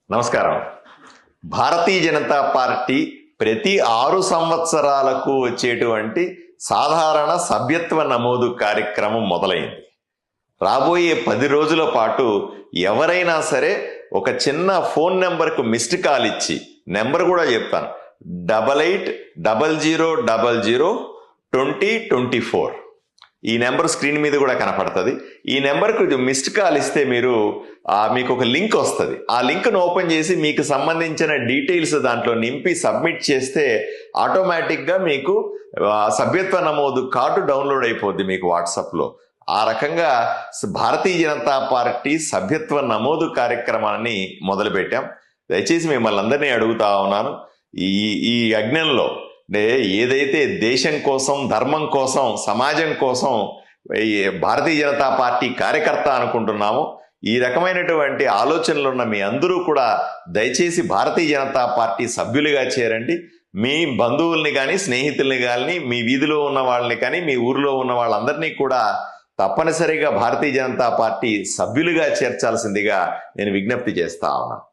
నమస్కారం. భారతీయ జనతా పార్టీ ప్రతి 6 సంవత్సరాలకు వచ్చేటువంటి సాధారణ సభ్యత్వ నమోదు కార్యక్రమం మొదలైంది. రాబోయే 10 రోజుల పాటు ఎవరైనా సరే ఒక చిన్న ఫోన్ నెంబర్కు మిస్డ్ కాల్ ఇచ్చి, నెంబర్ కూడా చెప్తాను, 8800002024. ఈ నెంబర్ స్క్రీన్ మీద కూడా కనపడుతుంది. ఈ నెంబర్కు మిస్డ్ కాల్ ఇస్తే మీకు ఒక లింక్ వస్తుంది. ఆ లింక్ను ఓపెన్ చేసి మీకు సంబంధించిన డీటెయిల్స్ దాంట్లో నింపి సబ్మిట్ చేస్తే ఆటోమేటిక్గా మీకు సభ్యత్వ నమోదు కార్డు డౌన్లోడ్ అయిపోద్ది మీకు వాట్సాప్లో. ఆ రకంగా భారతీయ జనతా పార్టీ సభ్యత్వ నమోదు కార్యక్రమాన్ని మొదలుపెట్టాం. దయచేసి మిమ్మల్ని అందరినీ అడుగుతా ఉన్నాను, ఈ యజ్ఞంలో ఏదైతే దేశం కోసం, ధర్మం కోసం, సమాజం కోసం భారతీయ జనతా పార్టీ కార్యకర్త అనుకుంటున్నామో, ఈ రకమైనటువంటి ఆలోచనలు ఉన్న మీ అందరూ కూడా దయచేసి భారతీయ జనతా పార్టీ సభ్యులుగా చేరండి. మీ బంధువుల్ని కానీ, స్నేహితుల్ని కానీ, మీ వీధిలో ఉన్న వాళ్ళని కానీ, మీ ఊరిలో ఉన్న వాళ్ళందరినీ కూడా తప్పనిసరిగా భారతీయ జనతా పార్టీ సభ్యులుగా చేర్చాల్సిందిగా నేను విజ్ఞప్తి చేస్తా ఉన్నాను.